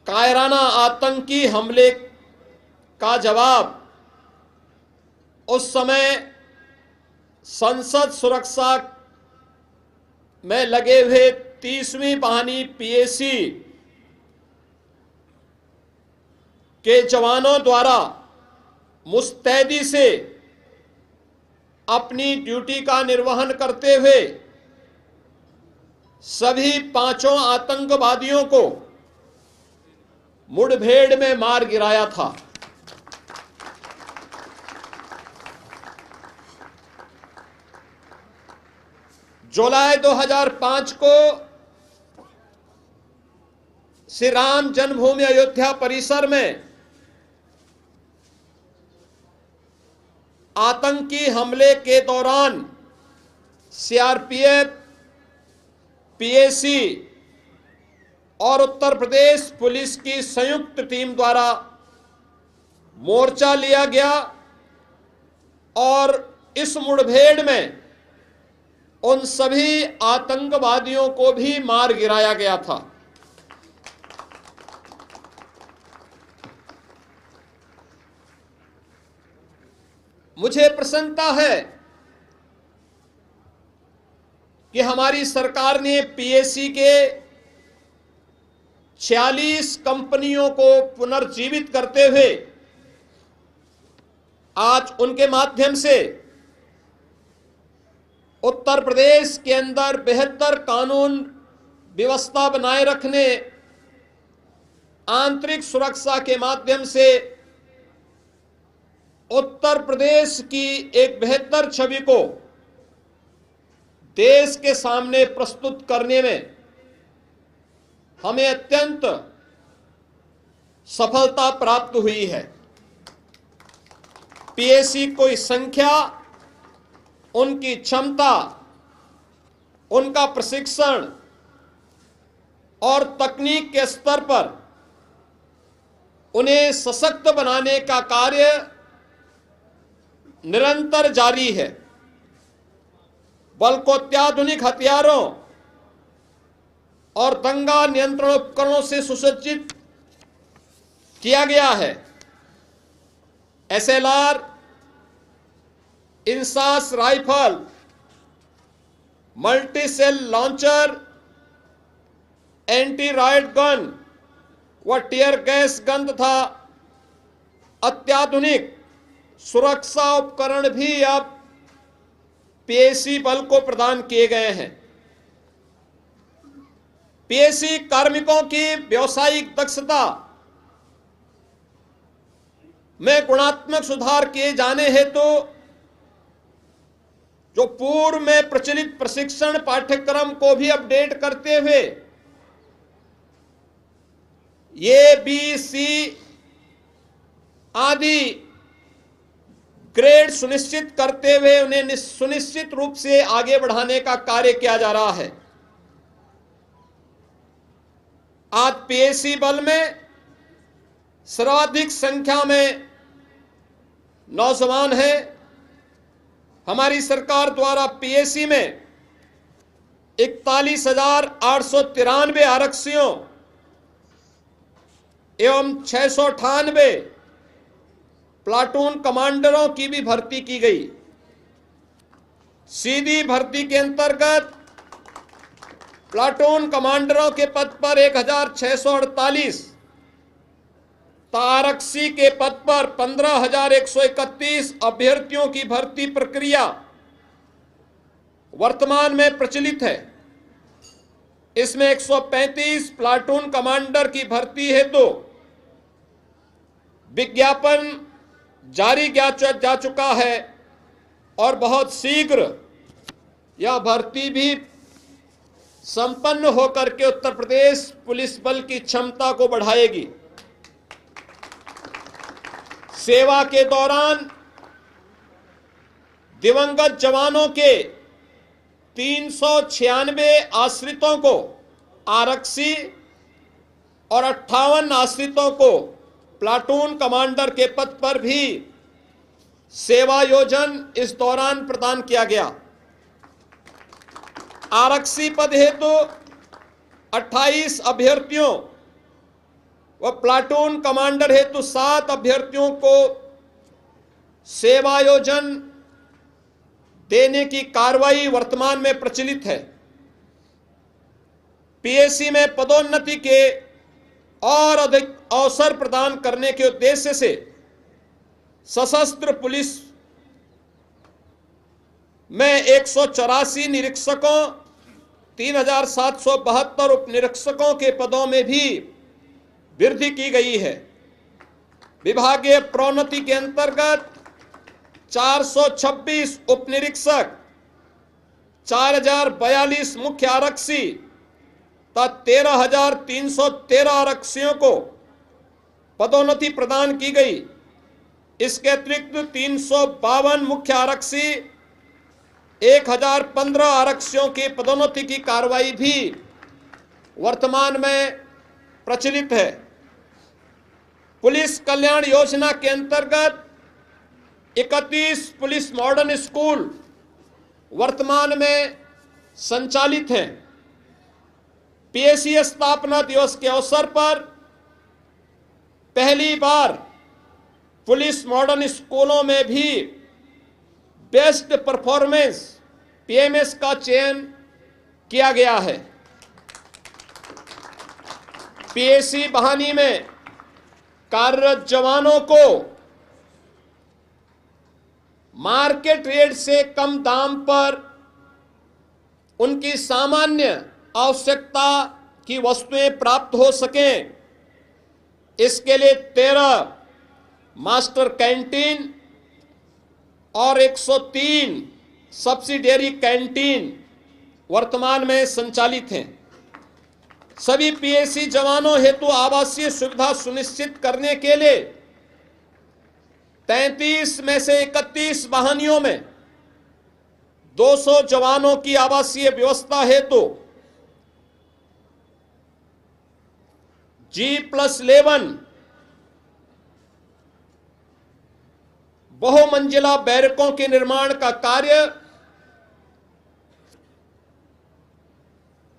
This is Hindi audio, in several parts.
कायराना आतंकी हमले का जवाब उस समय संसद सुरक्षा में लगे हुए 30वीं वाहिनी पीएसी के जवानों द्वारा मुस्तैदी से अपनी ड्यूटी का निर्वहन करते हुए सभी 5 आतंकवादियों को मुठभेड़ में मार गिराया था। जुलाई 2005 को श्री राम जन्मभूमि अयोध्या परिसर में आतंकी हमले के दौरान सीआरपीएफ, पीएसी और उत्तर प्रदेश पुलिस की संयुक्त टीम द्वारा मोर्चा लिया गया और इस मुठभेड़ में उन सभी आतंकवादियों को भी मार गिराया गया था। मुझे प्रसन्नता है कि हमारी सरकार ने पीएसी के 46 कंपनियों को पुनर्जीवित करते हुए आज उनके माध्यम से उत्तर प्रदेश के अंदर बेहतर कानून व्यवस्था बनाए रखने, आंतरिक सुरक्षा के माध्यम से उत्तर प्रदेश की एक बेहतर छवि को देश के सामने प्रस्तुत करने में हमें अत्यंत सफलता प्राप्त हुई है। पीएसी की संख्या, उनकी क्षमता, उनका प्रशिक्षण और तकनीक के स्तर पर उन्हें सशक्त बनाने का कार्य निरंतर जारी है। बल को अत्याधुनिक हथियारों और दंगा नियंत्रण उपकरणों से सुसज्जित किया गया है। SLR, INSAS rifle, multi shell launcher, anti riot gun व टीयर गैस गन तथा अत्याधुनिक सुरक्षा उपकरण भी अब पीएसी बल को प्रदान किए गए हैं। पीएसी कार्मिकों की व्यावसायिक दक्षता में गुणात्मक सुधार किए जाने हेतु जो पूर्व में प्रचलित प्रशिक्षण पाठ्यक्रम को भी अपडेट करते हुए ए, बी, सी आदि ग्रेड सुनिश्चित करते हुए उन्हें सुनिश्चित रूप से आगे बढ़ाने का कार्य किया जा रहा है। आज पीएसी बल में सर्वाधिक संख्या में नौजवान हैं। हमारी सरकार द्वारा पीएसी में 41,893 आरक्षियों एवं 698 प्लाटून कमांडरों की भी भर्ती की गई। सीधी भर्ती के अंतर्गत प्लाटून कमांडरों के पद पर 1,648, आरक्षी के पद पर 15,131 अभ्यर्थियों की भर्ती प्रक्रिया वर्तमान में प्रचलित है। इसमें 135 प्लाटून कमांडर की भर्ती हेतु विज्ञापन जारी जा चुका है और बहुत शीघ्र यह भर्ती भी संपन्न होकर के उत्तर प्रदेश पुलिस बल की क्षमता को बढ़ाएगी। सेवा के दौरान दिवंगत जवानों के 396 आश्रितों को आरक्षी और 58 आश्रितों को प्लाटून कमांडर के पद पर भी सेवा योजन इस दौरान प्रदान किया गया। आरक्षी पद हेतु 28 अभ्यर्थियों व प्लाटून कमांडर हेतु 7 अभ्यर्थियों को सेवायोजन देने की कार्रवाई वर्तमान में प्रचलित है। पीएसी में पदोन्नति के और अधिक अवसर प्रदान करने के उद्देश्य से सशस्त्र पुलिस में 184 निरीक्षकों, 3772 उप निरीक्षकों के पदों में भी वृद्धि की गई है। विभागीय प्रोन्नति के अंतर्गत 426 उप निरीक्षक, 4042 मुख्य आरक्षी तथा 13,313 आरक्षियों को पदोन्नति प्रदान की गई। इसके अतिरिक्त 352 मुख्य आरक्षी, 1015 आरक्षियों की पदोन्नति की कार्रवाई भी वर्तमान में प्रचलित है। पुलिस कल्याण योजना के अंतर्गत 31 पुलिस मॉडर्न स्कूल वर्तमान में संचालित हैं। पीएसी स्थापना दिवस के अवसर पर पहली बार पुलिस मॉडर्न स्कूलों में भी बेस्ट परफॉर्मेंस पीएमएस का चयन किया गया है। पीएसी बहानी में कार्यरत जवानों को मार्केट रेट से कम दाम पर उनकी सामान्य आवश्यकता की वस्तुएं प्राप्त हो सकें, इसके लिए 13 मास्टर कैंटीन और 103 सब्सिडियरी कैंटीन वर्तमान में संचालित हैं। सभी पीएसी जवानों हेतु आवासीय सुविधा सुनिश्चित करने के लिए 33 में से 31 वाहनियों में 200 जवानों की आवासीय व्यवस्था हेतु G+11 बहुमंजिला बैरकों के निर्माण का कार्य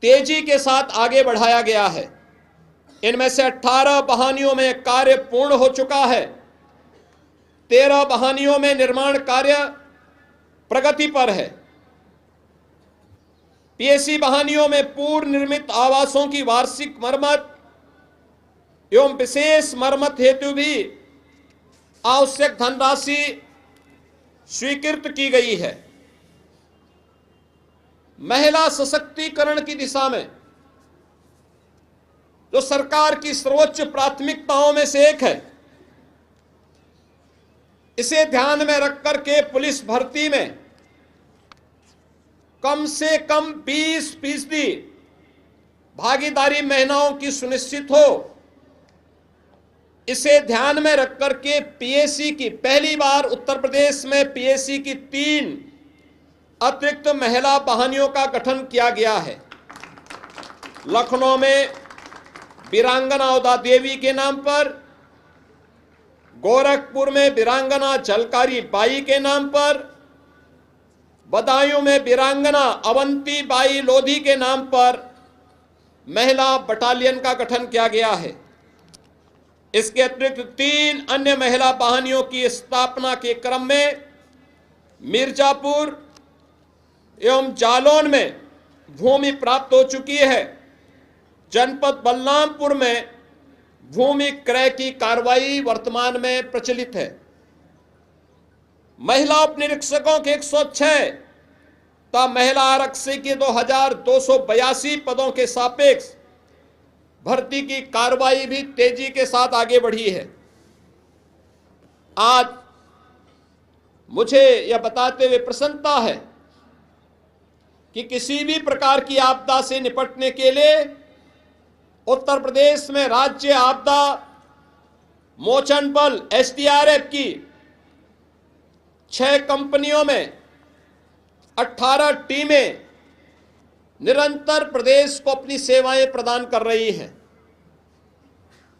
तेजी के साथ आगे बढ़ाया गया है। इनमें से 18 बहानियों में कार्य पूर्ण हो चुका है। 13 बहानियों में निर्माण कार्य प्रगति पर है। पीएसी बहानियों में पूर्व निर्मित आवासों की वार्षिक मरम्मत एवं विशेष मरम्मत हेतु भी आवश्यक धनराशि स्वीकृत की गई है। महिला सशक्तिकरण की दिशा में जो सरकार की सर्वोच्च प्राथमिकताओं में से एक है, इसे ध्यान में रख करके पुलिस भर्ती में कम से कम 20% भागीदारी महिलाओं की सुनिश्चित हो, इसे ध्यान में रख करके पीएसी की पहली बार उत्तर प्रदेश में पीएसी की 3 अतिरिक्त महिला बहानियों का गठन किया गया है। लखनऊ में वीरांगना उदा देवी के नाम पर, गोरखपुर में वीरांगना झलकारी बाई के नाम पर, बदायूं में वीरांगना अवंती बाई लोधी के नाम पर महिला बटालियन का गठन किया गया है। इसके अतिरिक्त 3 अन्य महिला बहानियों की स्थापना के क्रम में मिर्जापुर एवं जालौन में भूमि प्राप्त हो चुकी है। जनपद बलरामपुर में भूमि क्रय की कार्रवाई वर्तमान में प्रचलित है। महिला उप निरीक्षकों के 106 तथा महिला आरक्षी के 2282 पदों के सापेक्ष भर्ती की कार्रवाई भी तेजी के साथ आगे बढ़ी है। आज मुझे यह बताते हुए प्रसन्नता है कि किसी भी प्रकार की आपदा से निपटने के लिए उत्तर प्रदेश में राज्य आपदा मोचन बल एसडीआरएफ की 6 कंपनियों में 18 टीमें निरंतर प्रदेश को अपनी सेवाएं प्रदान कर रही हैं।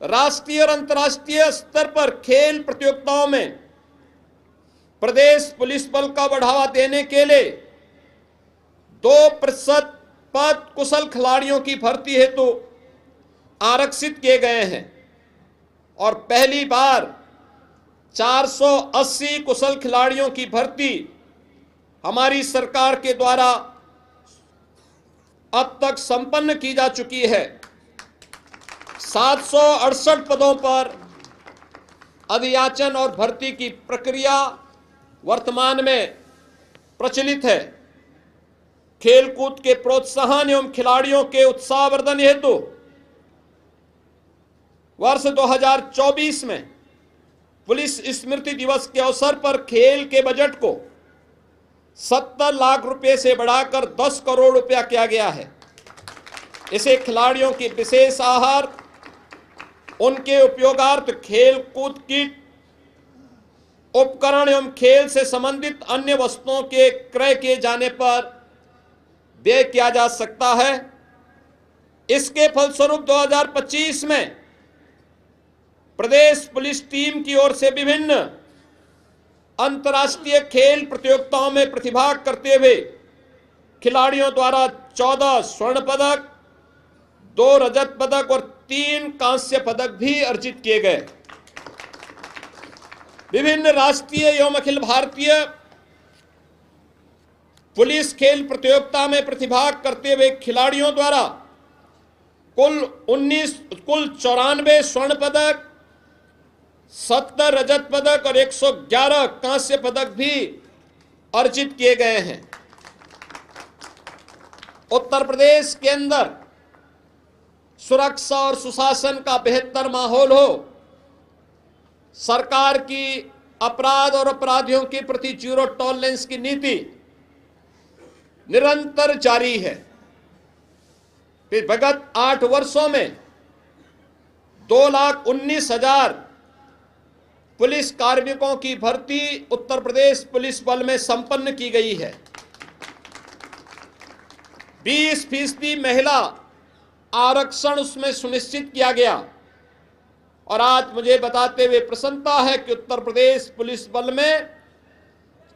राष्ट्रीय और अंतर्राष्ट्रीय स्तर पर खेल प्रतियोगिताओं में प्रदेश पुलिस बल का बढ़ावा देने के लिए 2% पद कुशल खिलाड़ियों की भर्ती हेतु आरक्षित किए गए हैं। और पहली बार 480 कुशल खिलाड़ियों की भर्ती हमारी सरकार के द्वारा अब तक संपन्न की जा चुकी है। 768 पदों पर अधियाचन और भर्ती की प्रक्रिया वर्तमान में प्रचलित है। खेलकूद के प्रोत्साहन एवं खिलाड़ियों के उत्साहवर्धन हेतु वर्ष 2024 में पुलिस स्मृति दिवस के अवसर पर खेल के बजट को 70 लाख रुपए से बढ़ाकर 10 करोड़ रुपया किया गया है। इसे खिलाड़ियों की विशेष आहार, उनके उपयोगार्थ खेल कूद किट, उपकरण एवं खेल से संबंधित अन्य वस्तुओं के क्रय किए जाने पर व्यय किया जा सकता है। इसके फलस्वरूप 2025 में प्रदेश पुलिस टीम की ओर से विभिन्न अंतर्राष्ट्रीय खेल प्रतियोगिताओं में प्रतिभाग करते हुए खिलाड़ियों द्वारा 14 स्वर्ण पदक, 2 रजत पदक और 3 कांस्य पदक भी अर्जित किए गए। विभिन्न राष्ट्रीय एवं अखिल भारतीय पुलिस खेल प्रतियोगिता में प्रतिभाग करते हुए खिलाड़ियों द्वारा कुल 94 स्वर्ण पदक, 70 रजत पदक और 111 कांस्य पदक भी अर्जित किए गए हैं। उत्तर प्रदेश के अंदर सुरक्षा और सुशासन का बेहतर माहौल हो, सरकार की अपराध और अपराधियों के प्रति जीरो टॉलरेंस की नीति निरंतर जारी है। विगत 8 वर्षों में 2,19,000 पुलिस कार्मिकों की भर्ती उत्तर प्रदेश पुलिस बल में संपन्न की गई है। 20% महिला आरक्षण उसमें सुनिश्चित किया गया और आज मुझे बताते हुए प्रसन्नता है कि उत्तर प्रदेश पुलिस बल में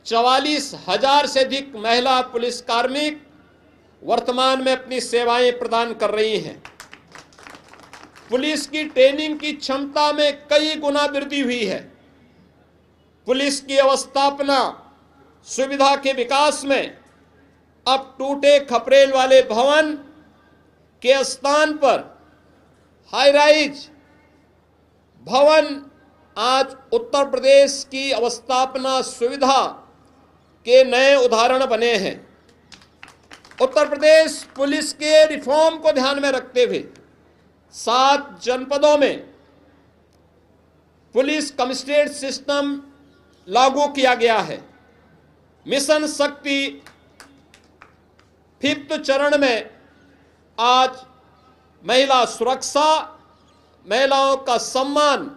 44,000 से अधिक महिला पुलिस कार्मिक वर्तमान में अपनी सेवाएं प्रदान कर रही हैं। पुलिस की ट्रेनिंग की क्षमता में कई गुना वृद्धि हुई है। पुलिस की अवस्थापना सुविधा के विकास में अब टूटे खपरेल वाले भवन के स्थान पर हाई राइज भवन आज उत्तर प्रदेश की अवस्थापना सुविधा के नए उदाहरण बने हैं। उत्तर प्रदेश पुलिस के रिफॉर्म को ध्यान में रखते हुए 7 जनपदों में पुलिस कमिश्नरेट सिस्टम लागू किया गया है। मिशन शक्ति 5th चरण में आज महिला सुरक्षा, महिलाओं का सम्मान